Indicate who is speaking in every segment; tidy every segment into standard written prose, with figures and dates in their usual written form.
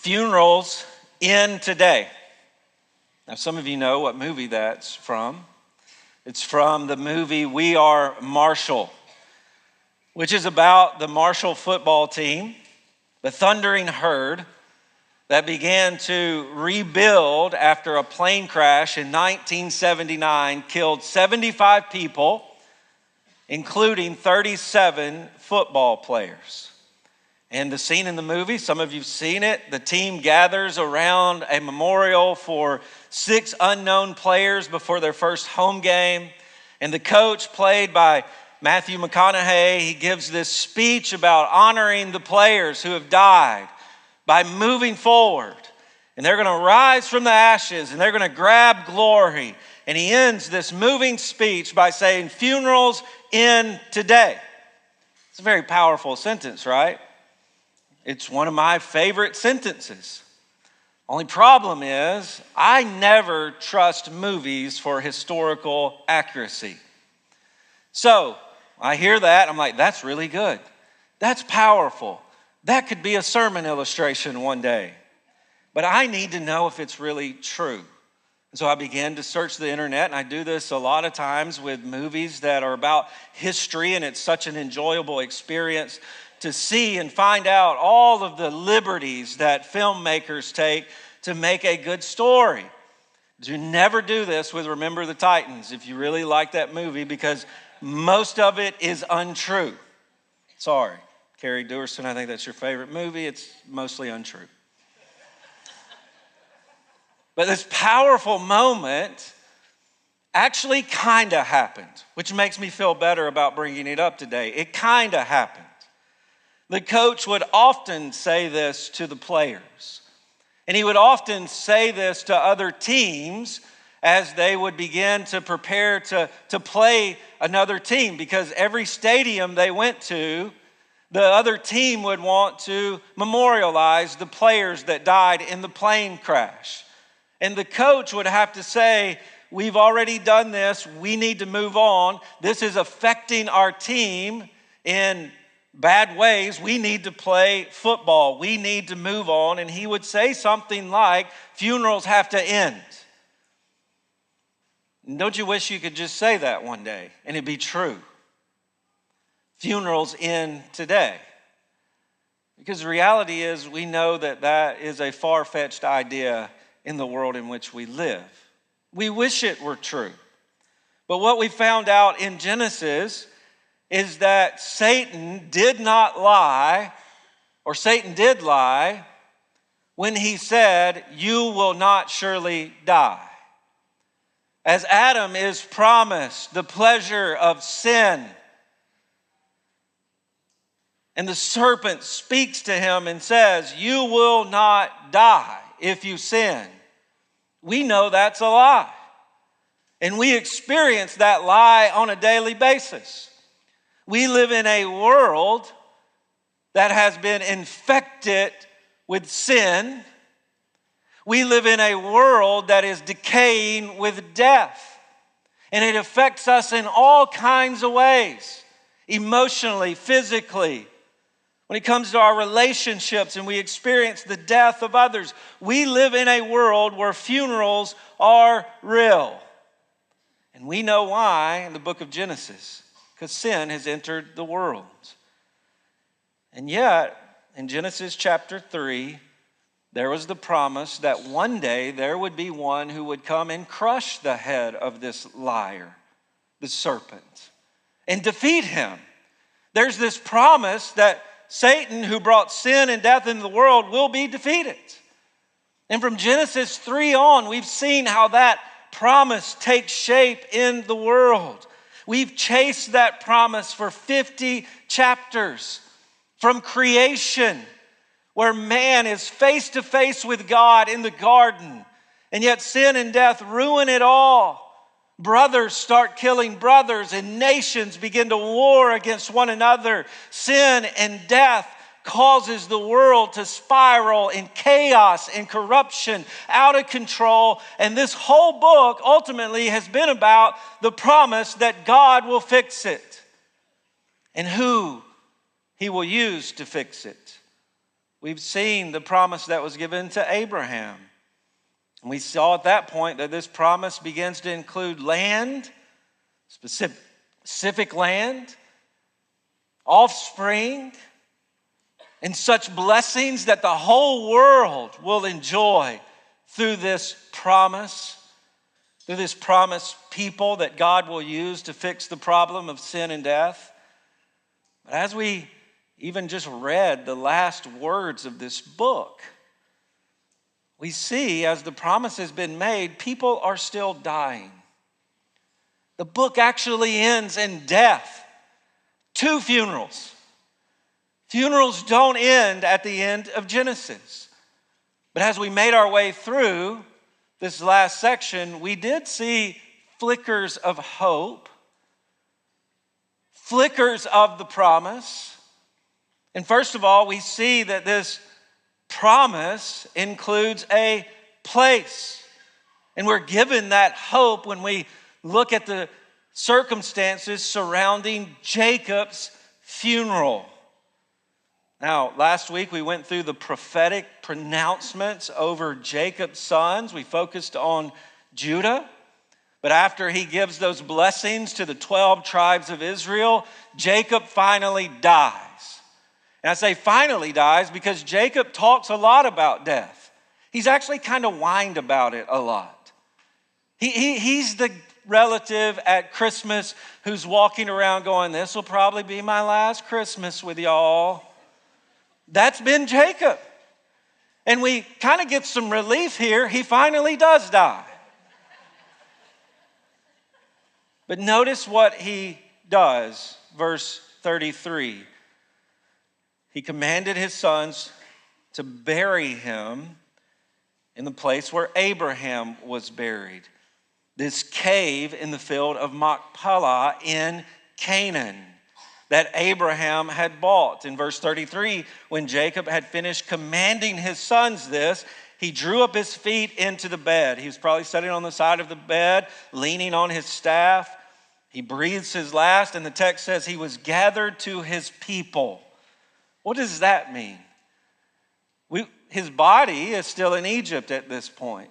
Speaker 1: Funerals end today. Now, some of you know what movie that's from. It's from the movie We Are Marshall, which is about the Marshall football team, the Thundering Herd, that began to rebuild after a plane crash in 1979 killed 75 people, including 37 football players. And the scene in the movie, some of you've seen it, the team gathers around a memorial for 6 unknown players before their first home game. And the coach, played by Matthew McConaughey, he gives this speech about honoring the players who have died by moving forward. And they're going to rise from the ashes and they're going to grab glory. And he ends this moving speech by saying, "Funerals end today." It's a very powerful sentence, right? It's one of my favorite sentences. Only problem is, I never trust movies for historical accuracy. So I hear that, I'm like, that's really good. That's powerful. That could be a sermon illustration one day. But I need to know if it's really true. And so I began to search the internet, and I do this a lot of times with movies that are about history, and it's such an enjoyable experience to see and find out all of the liberties that filmmakers take to make a good story. Do never do this with Remember the Titans if you really like that movie, because most of it is untrue. Sorry, Carrie Duerson, I think that's your favorite movie. It's mostly untrue. But this powerful moment actually kind of happened, which makes me feel better about bringing it up today. It kind of happened. The coach would often say this to the players, and he would often say this to other teams as they would begin to prepare to play another team, because every stadium they went to, the other team would want to memorialize the players that died in the plane crash. And the coach would have to say, "We've already done this. We need to move on. This is affecting our team in bad ways. We need to play football. We need to move on." And he would say something like, "Funerals have to end." And don't you wish you could just say that one day and it'd be true? Funerals end today. Because the reality is, we know that that is a far-fetched idea in the world in which we live. We wish it were true. But what we found out in Genesis is that Satan did not lie, or Satan did lie, when he said, "You will not surely die." As Adam is promised the pleasure of sin, and the serpent speaks to him and says, "You will not die if you sin," we know that's a lie. And we experience that lie on a daily basis. We live in a world that has been infected with sin. We live in a world that is decaying with death. And it affects us in all kinds of ways, emotionally, physically. When it comes to our relationships and we experience the death of others, we live in a world where funerals are real. And we know why in the book of Genesis, because sin has entered the world. And yet, in Genesis chapter 3, there was the promise that one day there would be one who would come and crush the head of this liar, the serpent, and defeat him. There's this promise that Satan, who brought sin and death into the world, will be defeated. And from Genesis 3 on, we've seen how that promise takes shape in the world. We've chased that promise for 50 chapters, from creation, where man is face to face with God in the garden, and yet sin and death ruin it all. Brothers start killing brothers, and nations begin to war against one another. Sin and death causes the world to spiral in chaos and corruption, out of control. And this whole book ultimately has been about the promise that God will fix it and who he will use to fix it. we've seen the promise that was given to Abraham. And we saw at that point that this promise begins to include land, specific land, offspring, and such blessings that the whole world will enjoy through this promise people that God will use to fix the problem of sin and death. But as we even just read the last words of this book, we see as the promise has been made, people are still dying. The book actually ends in death. 2 funerals. Funerals don't end at the end of Genesis. But as we made our way through this last section, we did see flickers of hope, flickers of the promise. And first of all, we see that this promise includes a place. And we're given that hope when we look at the circumstances surrounding Jacob's funeral. Now, last week we went through the prophetic pronouncements over Jacob's sons. We focused on Judah. But after he gives those blessings to the 12 tribes of Israel, Jacob finally dies. And I say finally dies because Jacob talks a lot about death. He's actually kind of whined about it a lot. He's the relative at Christmas who's walking around going, "This will probably be my last Christmas with y'all." That's been Jacob. And we kind of get some relief here. He finally does die. But notice what he does, verse 33. He commanded his sons to bury him in the place where Abraham was buried, this cave in the field of Machpelah in Canaan that Abraham had bought. In verse 33, when Jacob had finished commanding his sons this, he drew up his feet into the bed. He was probably sitting on the side of the bed, leaning on his staff. He breathes his last, and the text says he was gathered to his people. What does that mean? His body is still in Egypt at this point.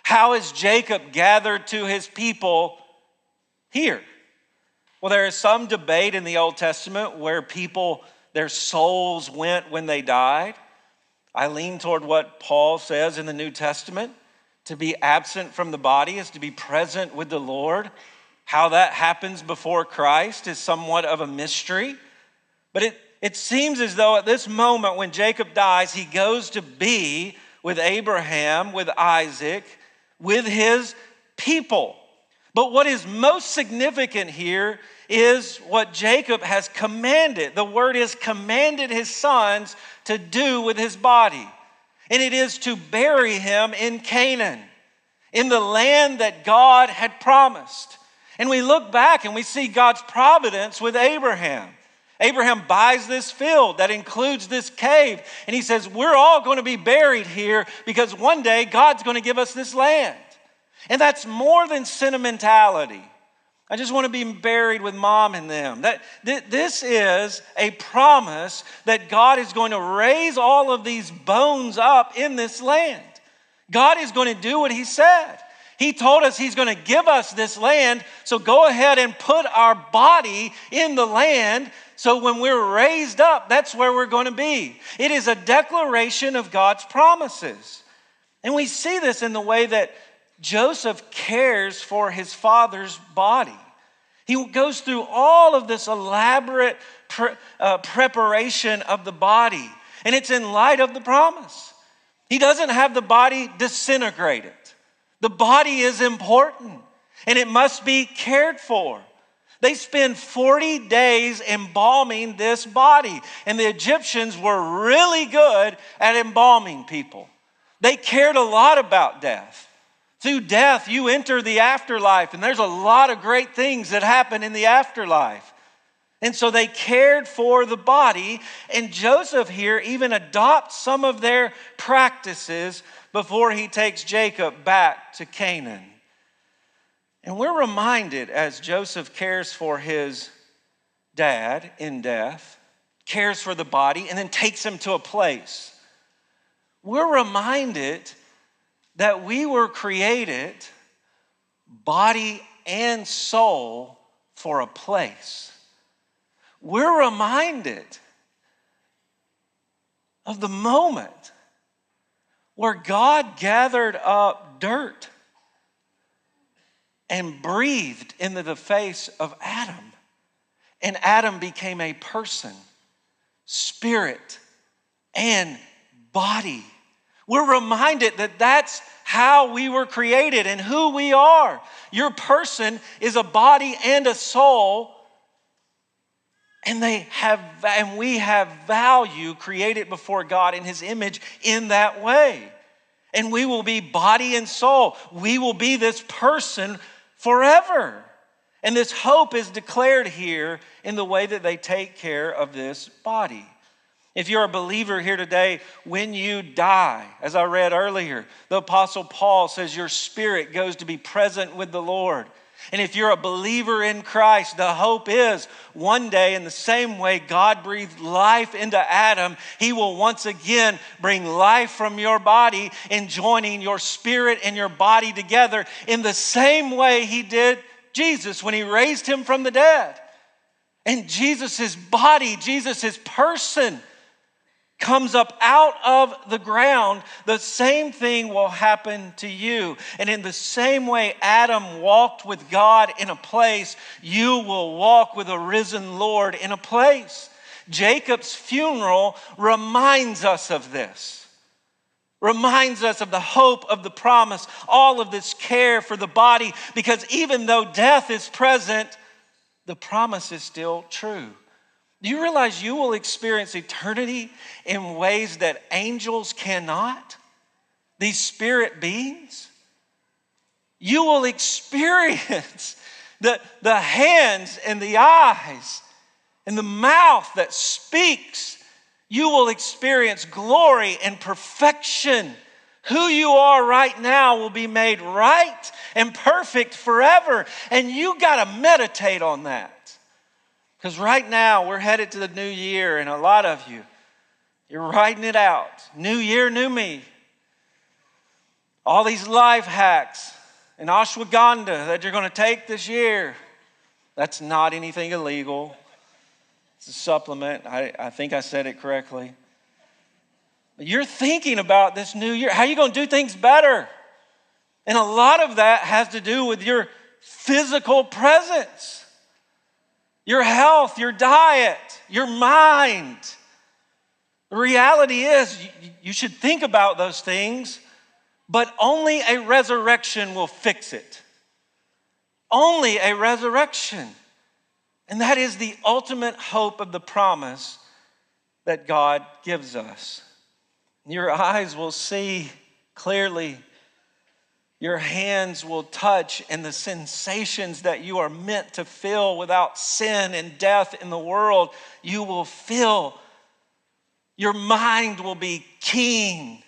Speaker 1: How is Jacob gathered to his people here? Well, there is some debate in the Old Testament where people, their souls went when they died. I lean toward what Paul says in the New Testament. To be absent from the body is to be present with the Lord. How that happens before Christ is somewhat of a mystery. But it seems as though at this moment when Jacob dies, he goes to be with Abraham, with Isaac, with his people. But what is most significant here is what Jacob has commanded. The word is commanded his sons to do with his body. And it is to bury him in Canaan, in the land that God had promised. And we look back and we see God's providence with Abraham. Abraham buys this field that includes this cave. And he says, we're all going to be buried here because one day God's going to give us this land. And that's more than sentimentality. I just want to be buried with mom and them. This is a promise that God is going to raise all of these bones up in this land. God is going to do what he said. He told us he's going to give us this land, so go ahead and put our body in the land so when we're raised up, that's where we're going to be. It is a declaration of God's promises. And we see this in the way that Joseph cares for his father's body. He goes through all of this elaborate preparation of the body, and it's in light of the promise. He doesn't have the body disintegrated. The body is important, and it must be cared for. They spend 40 days embalming this body, and the Egyptians were really good at embalming people. They cared a lot about death. Through death, you enter the afterlife, and there's a lot of great things that happen in the afterlife. And so they cared for the body, and Joseph here even adopts some of their practices before he takes Jacob back to Canaan. And we're reminded as Joseph cares for his dad in death, cares for the body, and then takes him to a place. We're reminded that we were created, body and soul, for a place. We're reminded of the moment where God gathered up dirt and breathed into the face of Adam. And Adam became a person, spirit, and body. We're reminded that that's how we were created and who we are. Your person is a body and a soul, and we have value created before God in his image in that way. And we will be body and soul. We will be this person forever. And this hope is declared here in the way that they take care of this body. If you're a believer here today, when you die, as I read earlier, the Apostle Paul says your spirit goes to be present with the Lord. And if you're a believer in Christ, the hope is one day, in the same way God breathed life into Adam, he will once again bring life from your body and joining your spirit and your body together in the same way he did Jesus when he raised him from the dead. And Jesus' body, Jesus' person comes up out of the ground. The same thing will happen to you. And in the same way Adam walked with God in a place, you will walk with a risen Lord in a place. Jacob's funeral reminds us of this. Reminds us of the hope of the promise, all of this care for the body, because even though death is present, the promise is still true. Do you realize you will experience eternity in ways that angels cannot? These spirit beings? You will experience the hands and the eyes and the mouth that speaks. You will experience glory and perfection. Who you are right now will be made right and perfect forever. And you got to meditate on that. Because right now we're headed to the new year, and a lot of you, you're writing it out. New year, new me. All these life hacks and ashwagandha that you're going to take this year. That's not anything illegal. It's a supplement. I think I said it correctly. But you're thinking about this new year. How are you going to do things better? And a lot of that has to do with your physical presence. Your health, your diet, your mind. The reality is you should think about those things, but only a resurrection will fix it. Only a resurrection. And that is the ultimate hope of the promise that God gives us. Your eyes will see clearly. Your hands will touch, and the sensations that you are meant to feel without sin and death in the world, you will feel. Your mind will be keen.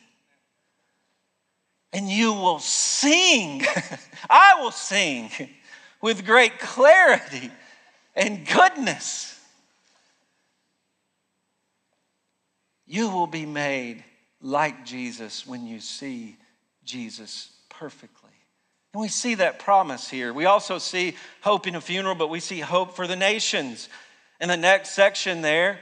Speaker 1: And you will sing. I will sing with great clarity and goodness. You will be made like Jesus when you see Jesus perfectly. And we see that promise here. We also see hope in a funeral, but we see hope for the nations. In the next section there,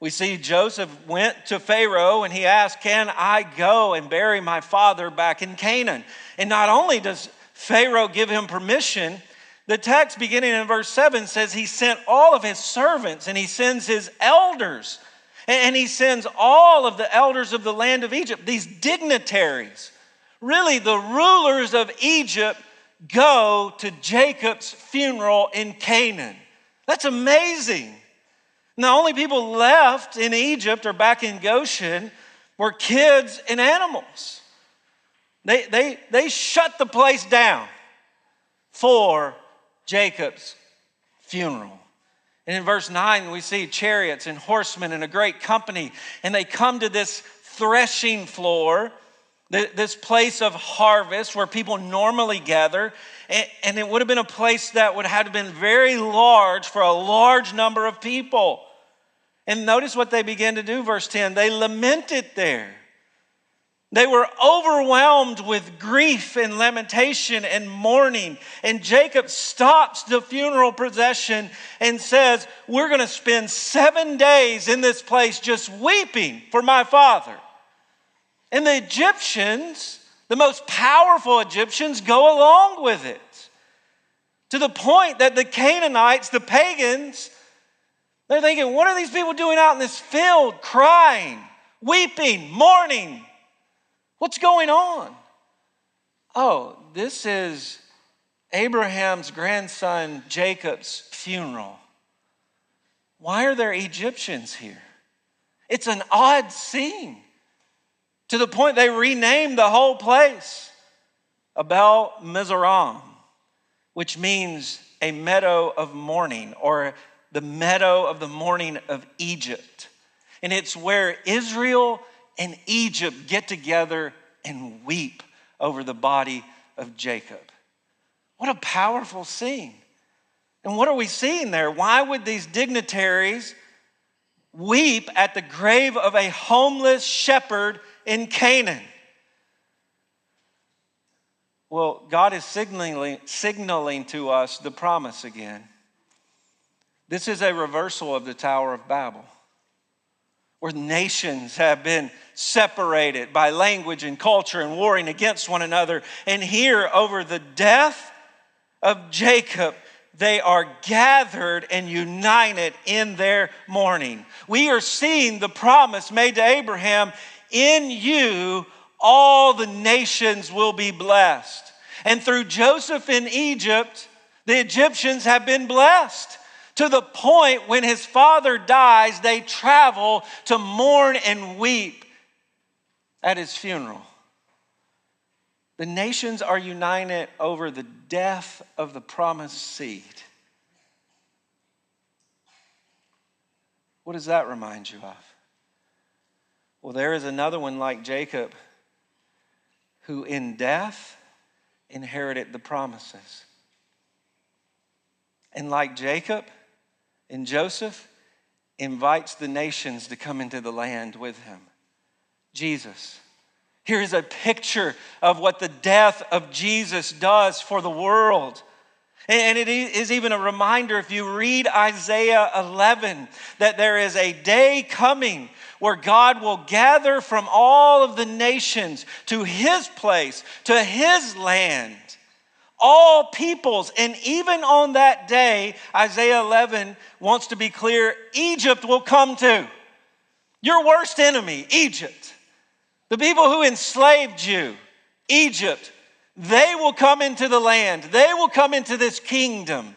Speaker 1: we see Joseph went to Pharaoh and he asked, "Can I go and bury my father back in Canaan?" And not only does Pharaoh give him permission, the text beginning in verse 7 says he sent all of his servants and he sends his elders. And he sends all of the elders of the land of Egypt, these dignitaries. Really, the rulers of Egypt go to Jacob's funeral in Canaan. That's amazing. The only people left in Egypt or back in Goshen were kids and animals. They shut the place down for Jacob's funeral. And in verse 9, we see chariots and horsemen and a great company. And they come to this threshing floor, this place of harvest where people normally gather. And it would have been a place that would have been very large for a large number of people. And notice what they began to do, verse 10. They lamented there. They were overwhelmed with grief and lamentation and mourning. And Jacob stops the funeral procession and says, we're going to spend 7 days in this place just weeping for my father. And the Egyptians, the most powerful Egyptians, go along with it. To the point that the Canaanites, the pagans, they're thinking, what are these people doing out in this field, crying, weeping, mourning? What's going on? Oh, this is Abraham's grandson Jacob's funeral. Why are there Egyptians here? It's an odd scene. To the point they renamed the whole place Abel Mizraim, which means a meadow of mourning, or the meadow of the mourning of Egypt. And it's where Israel and Egypt get together and weep over the body of Jacob. What a powerful scene. And what are we seeing there? Why would these dignitaries weep at the grave of a homeless shepherd in Canaan? Well, God is signaling to us the promise again. This is a reversal of the Tower of Babel, where nations have been separated by language and culture and warring against one another. And here, over the death of Jacob, they are gathered and united in their mourning. We are seeing the promise made to Abraham, in you all the nations will be blessed. And through Joseph in Egypt, the Egyptians have been blessed. To the point when his father dies, they travel to mourn and weep at his funeral. The nations are united over the death of the promised seed. What does that remind you of? Well, there is another one like Jacob who in death inherited the promises. And like Jacob and Joseph, invites the nations to come into the land with him. Jesus. Here is a picture of what the death of Jesus does for the world. And it is even a reminder, if you read Isaiah 11, that there is a day coming where God will gather from all of the nations to his place, to his land, all peoples. And even on that day, Isaiah 11 wants to be clear, Egypt will come too. Your worst enemy, Egypt. The people who enslaved you, Egypt, they will come into the land. They will come into this kingdom,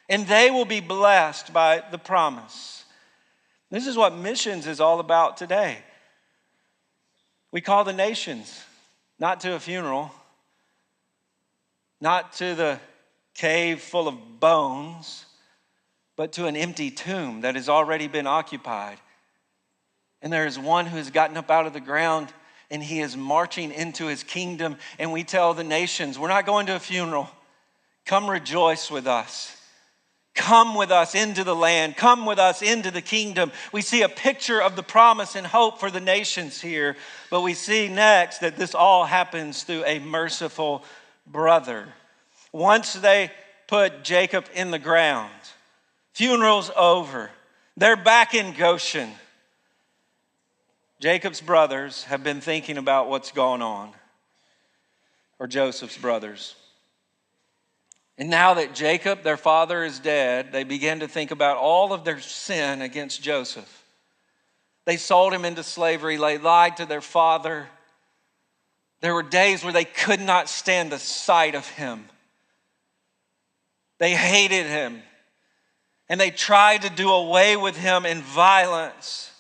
Speaker 1: and they will be blessed by the promise. This is what missions is all about today. We call the nations, not to a funeral, not to the cave full of bones, but to an empty tomb that has already been occupied. And there is one who has gotten up out of the ground, and he is marching into his kingdom. And we tell the nations, we're not going to a funeral. Come rejoice with us. Come with us into the land. Come with us into the kingdom. We see a picture of the promise and hope for the nations here. But we see next that this all happens through a merciful brother. Once they put Jacob in the ground, funeral's over. They're back in Goshen. Jacob's brothers have been thinking about what's going on, or Joseph's brothers. And now that Jacob, their father, is dead, they begin to think about all of their sin against Joseph. They sold him into slavery. They lied to their father. There were days where they could not stand the sight of him. They hated him, and they tried to do away with him in violence.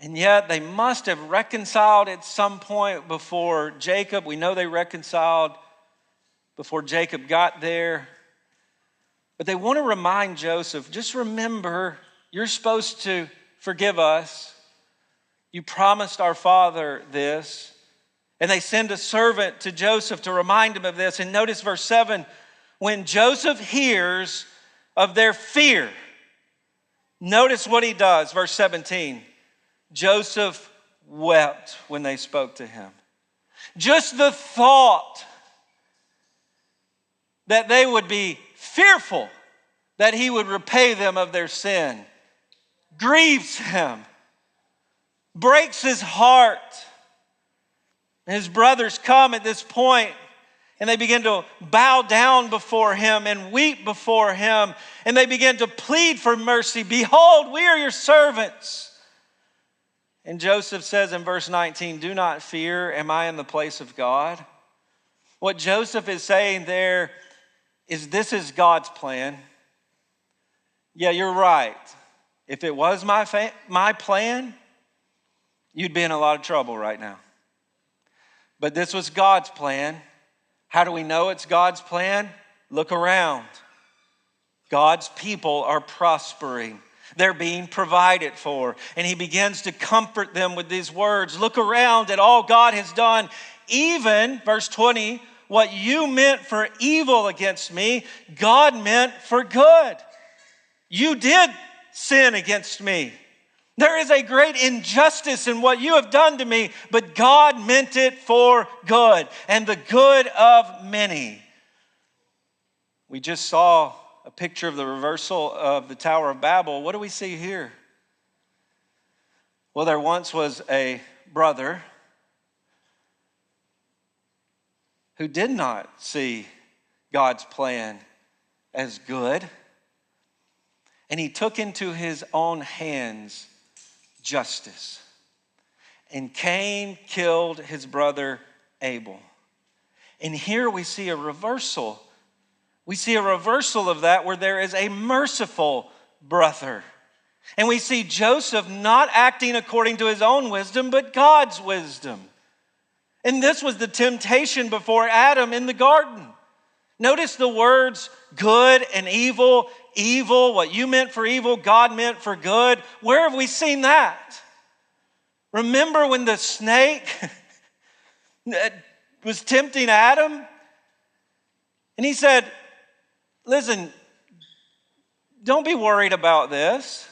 Speaker 1: And yet they must have reconciled at some point before Jacob. We know they reconciled before Jacob got there. But they want to remind Joseph, just remember, you're supposed to forgive us. You promised our father this. And they send a servant to Joseph to remind him of this. And notice verse 7, when Joseph hears of their fear, Notice what he does, verse 17. Joseph wept when they spoke to him. Just the thought that they would be fearful that he would repay them of their sin grieves him, breaks his heart. His brothers come at this point and they begin to bow down before him and weep before him. And they begin to plead for mercy. Behold, we are your servants. And Joseph says in verse 19, do not fear. Am I in the place of God? What Joseph is saying there is this is God's plan. Yeah, you're right. If it was my plan, you'd be in a lot of trouble right now. But this was God's plan. How do we know it's God's plan? Look around. God's people are prospering. They're being provided for. And he begins to comfort them with these words. Look around at all God has done. Even, verse 20, what you meant for evil against me, God meant for good. You did sin against me. There is a great injustice in what you have done to me, but God meant it for good and the good of many. We just saw a picture of the reversal of the Tower of Babel. What do we see here? Well, there once was a brother who did not see God's plan as good, and he took into his own hands justice. And Cain killed his brother Abel. And here we see a reversal. We see a reversal of that where there is a merciful brother. And we see Joseph not acting according to his own wisdom, but God's wisdom. And this was the temptation before Adam in the garden. Notice the words good and evil. Evil, what you meant for evil, God meant for good. Where have we seen that? Remember when the snake was tempting Adam? And he said, listen, don't be worried about this.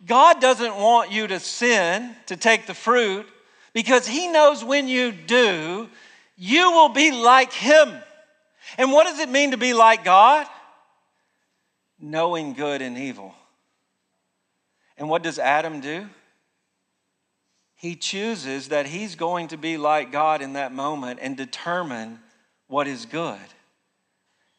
Speaker 1: God doesn't want you to sin, to take the fruit, because he knows when you do, you will be like him. And what does it mean to be like God? Knowing good and evil. And what does Adam do? He chooses that he's going to be like God in that moment and determine what is good.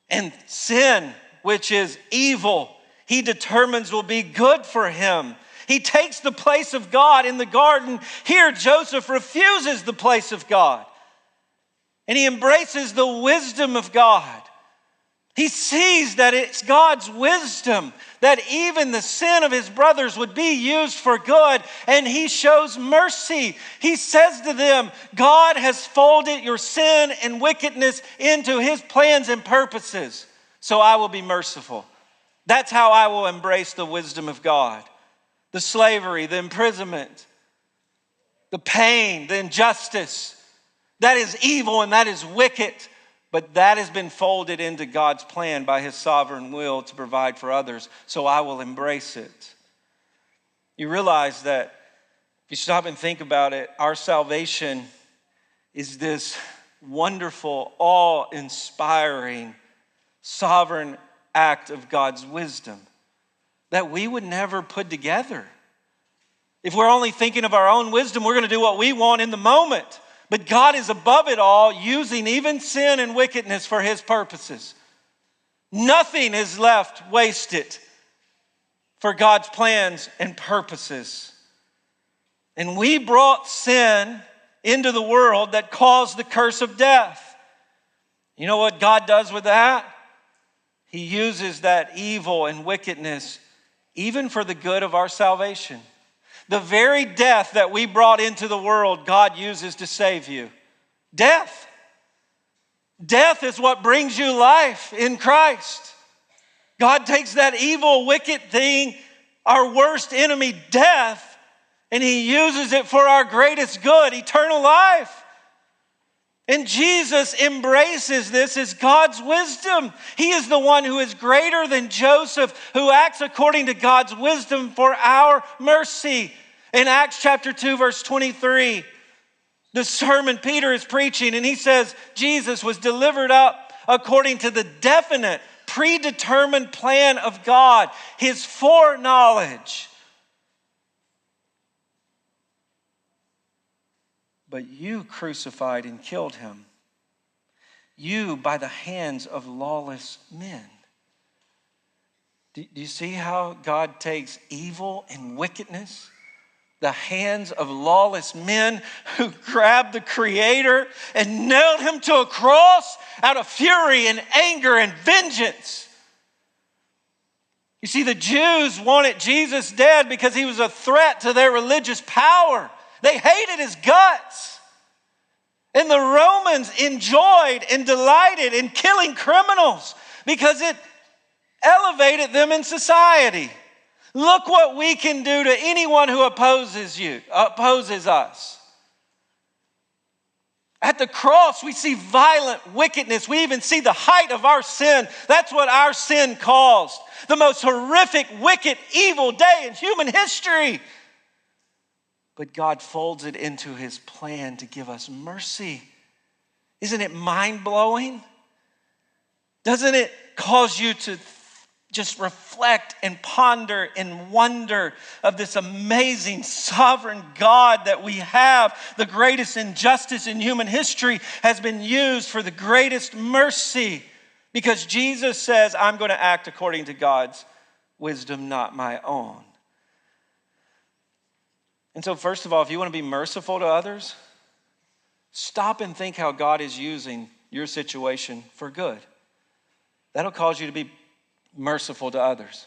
Speaker 1: And sin, which is evil, he determines will be good for him. He takes the place of God in the garden. Here, Joseph refuses the place of God. And he embraces the wisdom of God. He sees that it's God's wisdom that even the sin of his brothers would be used for good, and he shows mercy. He says to them, God has folded your sin and wickedness into his plans and purposes, so I will be merciful. That's how I will embrace the wisdom of God. The slavery, the imprisonment, the pain, the injustice, that is evil and that is wicked. But that has been folded into God's plan by his sovereign will to provide for others. So I will embrace it. You realize that if you stop and think about it, our salvation is this wonderful, awe-inspiring, sovereign act of God's wisdom that we would never put together. If we're only thinking of our own wisdom, we're going to do what we want in the moment. But God is above it all, using even sin and wickedness for his purposes. Nothing is left wasted for God's plans and purposes. And we brought sin into the world that caused the curse of death. You know what God does with that? He uses that evil and wickedness even for the good of our salvation. The very death that we brought into the world, God uses to save you. Death. Death is what brings you life in Christ. God takes that evil, wicked thing, our worst enemy, death, and he uses it for our greatest good, eternal life. And Jesus embraces this as God's wisdom. He is the one who is greater than Joseph, who acts according to God's wisdom for our mercy. In Acts chapter 2, verse 23, the sermon Peter is preaching, and he says Jesus was delivered up according to the definite, predetermined plan of God, his foreknowledge. But you crucified and killed him, you by the hands of lawless men. Do you see how God takes evil and wickedness, the hands of lawless men who grabbed the Creator and nailed him to a cross out of fury and anger and vengeance? You see, the Jews wanted Jesus dead because he was a threat to their religious power. They hated his guts. And the Romans enjoyed and delighted in killing criminals because it elevated them in society. Look what we can do to anyone who opposes us. At the cross, we see violent wickedness. We even see the height of our sin. That's what our sin caused. The most horrific, wicked, evil day in human history. But God folds it into his plan to give us mercy. Isn't it mind-blowing? Doesn't it cause you to just reflect and ponder and wonder of this amazing sovereign God that we have? The greatest injustice in human history has been used for the greatest mercy, because Jesus says, I'm going to act according to God's wisdom, not my own. And so first of all, if you want to be merciful to others, stop and think how God is using your situation for good. That'll cause you to be merciful to others.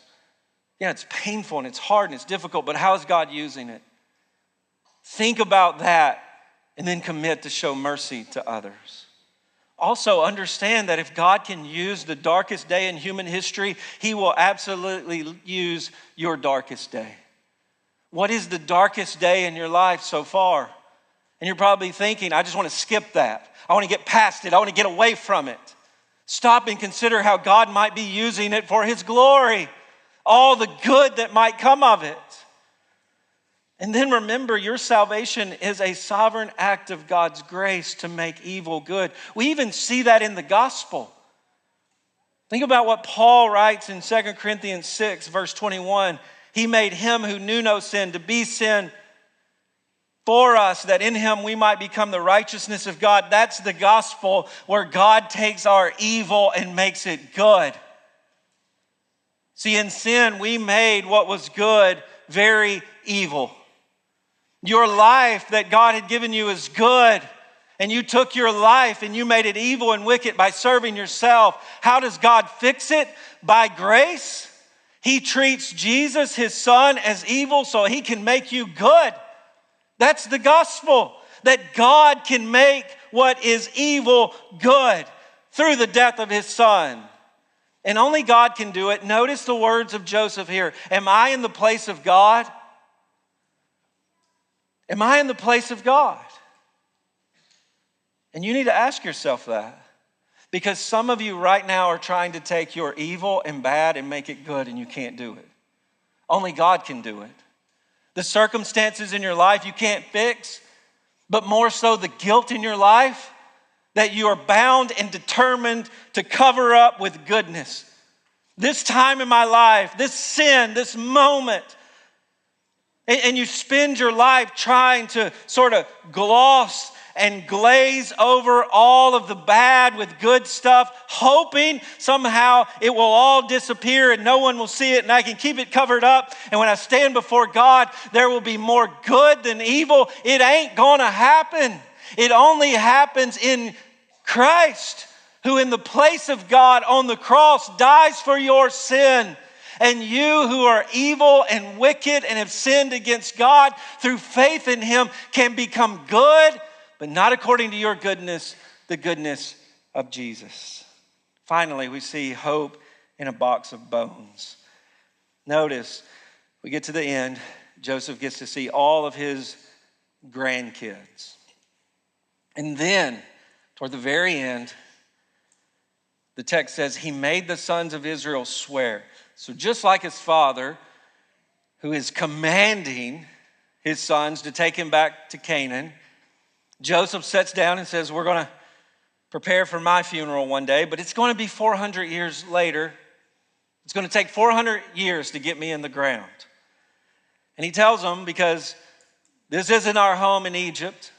Speaker 1: Yeah, it's painful and it's hard and it's difficult, but how is God using it? Think about that and then commit to show mercy to others. Also understand that if God can use the darkest day in human history, he will absolutely use your darkest day. What is the darkest day in your life so far? And you're probably thinking, I just want to skip that. I want to get past it. I want to get away from it. Stop and consider how God might be using it for his glory. All the good that might come of it. And then remember, your salvation is a sovereign act of God's grace to make evil good. We even see that in the gospel. Think about what Paul writes in 2 Corinthians 6, verse 21. He made him who knew no sin to be sin for us, that in him we might become the righteousness of God. That's the gospel, where God takes our evil and makes it good. See, in sin, we made what was good very evil. Your life that God had given you is good, and you took your life and you made it evil and wicked by serving yourself. How does God fix it? By grace. He treats Jesus, his son, as evil so he can make you good. That's the gospel, that God can make what is evil good through the death of his son. And only God can do it. Notice the words of Joseph here. Am I in the place of God? Am I in the place of God? And you need to ask yourself that. Because some of you right now are trying to take your evil and bad and make it good, and you can't do it. Only God can do it. The circumstances in your life you can't fix, but more so the guilt in your life that you are bound and determined to cover up with goodness. This time in my life, this sin, this moment, and you spend your life trying to sort of gloss and glaze over all of the bad with good stuff, hoping somehow it will all disappear and no one will see it and I can keep it covered up. And when I stand before God, there will be more good than evil. It ain't gonna happen. It only happens in Christ, who in the place of God on the cross dies for your sin. And you who are evil and wicked and have sinned against God, through faith in him can become good, but not according to your goodness, the goodness of Jesus. Finally, we see hope in a box of bones. Notice, we get to the end, Joseph gets to see all of his grandkids. And then, toward the very end, the text says, he made the sons of Israel swear. So just like his father, who is commanding his sons to take him back to Canaan, Joseph sits down and says, we're going to prepare for my funeral one day, but it's going to be 400 years later. It's going to take 400 years to get me in the ground. And he tells them, because this isn't our home in Egypt,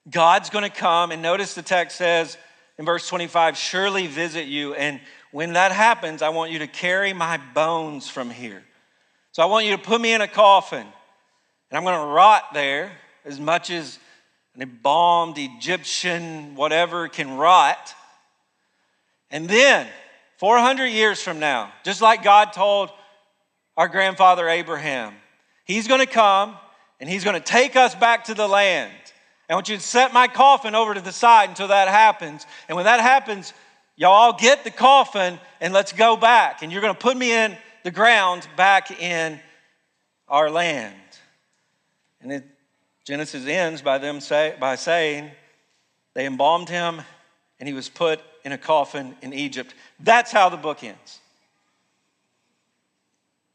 Speaker 1: God's going to come, and notice the text says in verse 25, surely visit you, and when that happens, I want you to carry my bones from here. So I want you to put me in a coffin, and I'm going to rot there as much as an embalmed Egyptian whatever can rot. And then, 400 years from now, just like God told our grandfather Abraham, he's going to come and he's going to take us back to the land. I want you to set my coffin over to the side until that happens. And when that happens, y'all all get the coffin and let's go back. And you're going to put me in the ground back in our land. And Genesis ends by saying they embalmed him and he was put in a coffin in Egypt. That's how the book ends.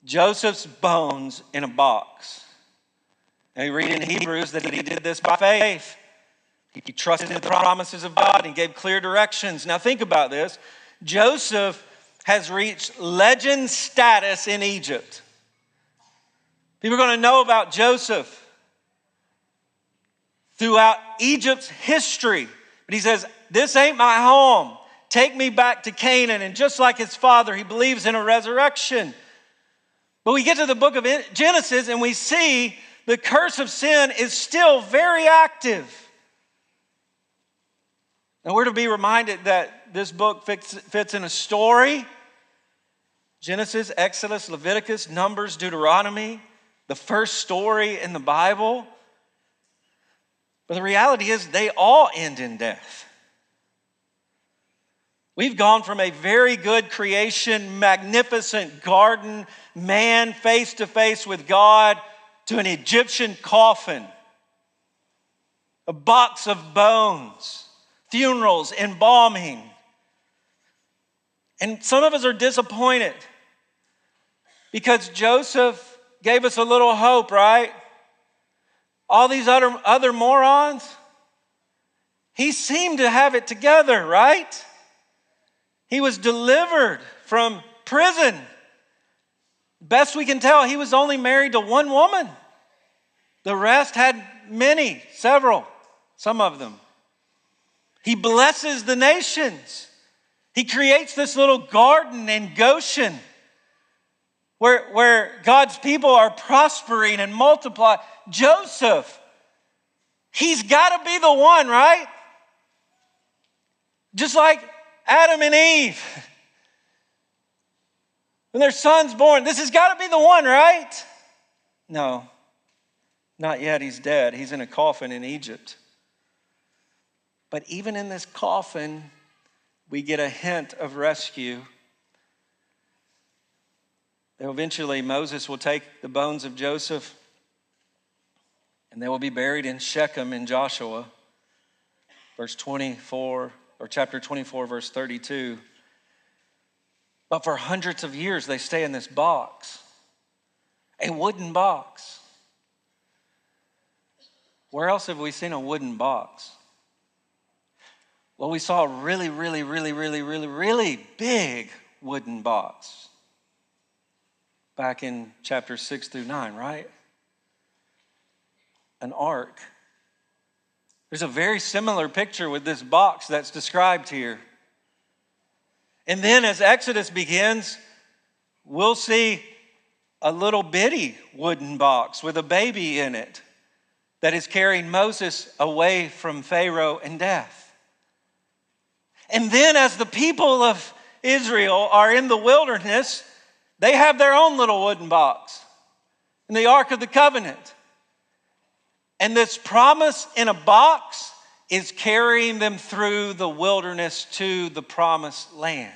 Speaker 1: Joseph's bones in a box. And we read in Hebrews that he did this by faith. He trusted in the promises of God and gave clear directions. Now think about this. Joseph has reached legend status in Egypt. People are going to know about Joseph throughout Egypt's history. But he says, this ain't my home. Take me back to Canaan. And just like his father, he believes in a resurrection. But we get to the book of Genesis and we see the curse of sin is still very active. And we're to be reminded that this book fits in a story. Genesis, Exodus, Leviticus, Numbers, Deuteronomy, the first story in the Bible. But the reality is they all end in death. We've gone from a very good creation, magnificent garden, man face to face with God, to an Egyptian coffin, a box of bones, funerals, embalming. And some of us are disappointed because Joseph gave us a little hope, right? All these other morons, he seemed to have it together, right? He was delivered from prison. Best we can tell, he was only married to one woman. The rest had many, several, some of them. He blesses the nations. He creates this little garden in Goshen where God's people are prospering and multiplying. Joseph, he's got to be the one, right? Just like Adam and Eve. When their son's born, this has got to be the one, right? No, not yet. He's dead. He's in a coffin in Egypt. But even in this coffin, we get a hint of rescue. Eventually, Moses will take the bones of Joseph and they will be buried in Shechem in Joshua, chapter 24, verse 32. But for hundreds of years, they stay in this box, a wooden box. Where else have we seen a wooden box? Well, we saw a really big wooden box back in chapter 6 through 9, right? An ark. There's a very similar picture with this box that's described here. And then as Exodus begins, we'll see a little bitty wooden box with a baby in it that is carrying Moses away from Pharaoh and death. And then as the people of Israel are in the wilderness, they have their own little wooden box in the Ark of the Covenant. And this promise in a box is carrying them through the wilderness to the promised land.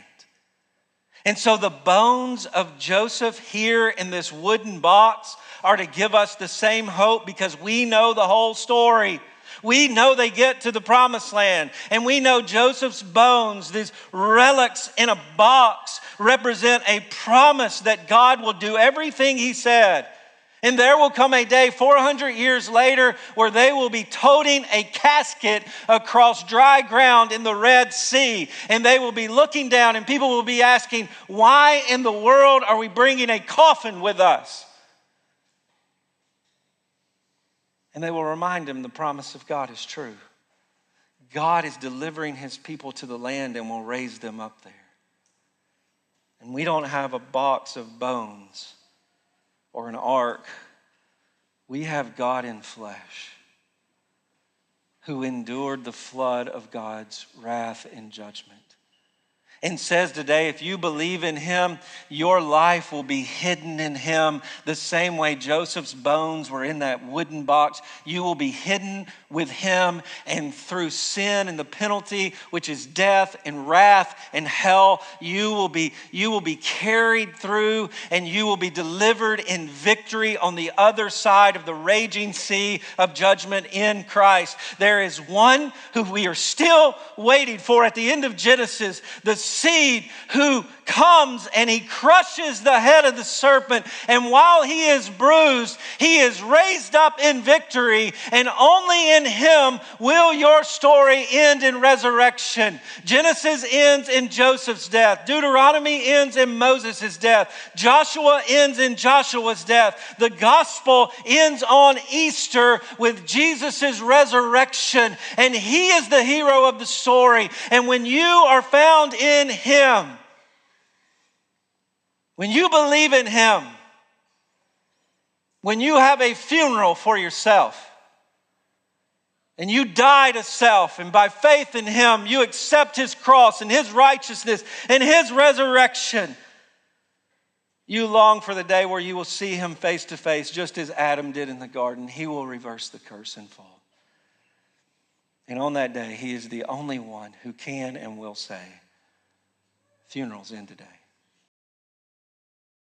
Speaker 1: And so the bones of Joseph here in this wooden box are to give us the same hope because we know the whole story. We know they get to the promised land. And we know Joseph's bones, these relics in a box, represent a promise that God will do everything he said. And there will come a day 400 years later where they will be toting a casket across dry ground in the Red Sea. And they will be looking down and people will be asking, why in the world are we bringing a coffin with us? And they will remind him the promise of God is true. God is delivering his people to the land and will raise them up there. And we don't have a box of bones or an ark. We have God in flesh who endured the flood of God's wrath and judgment. And says today, if you believe in him, your life will be hidden in him. The same way Joseph's bones were in that wooden box, you will be hidden with him. And through sin and the penalty, which is death and wrath and hell, you will be carried through and you will be delivered in victory on the other side of the raging sea of judgment in Christ. There is one who we are still waiting for at the end of Genesis, the seed who comes and he crushes the head of the serpent. And while he is bruised, he is raised up in victory. And only in him will your story end in resurrection. Genesis ends in Joseph's death. Deuteronomy ends in Moses' death. Joshua ends in Joshua's death. The gospel ends on Easter with Jesus' resurrection. And he is the hero of the story. And when you are found in him, when you believe in him, when you have a funeral for yourself, and you die to self, and by faith in him, you accept his cross and his righteousness and his resurrection, you long for the day where you will see him face to face, just as Adam did in the garden. He will reverse the curse and fall. And on that day, he is the only one who can and will say, funerals end today.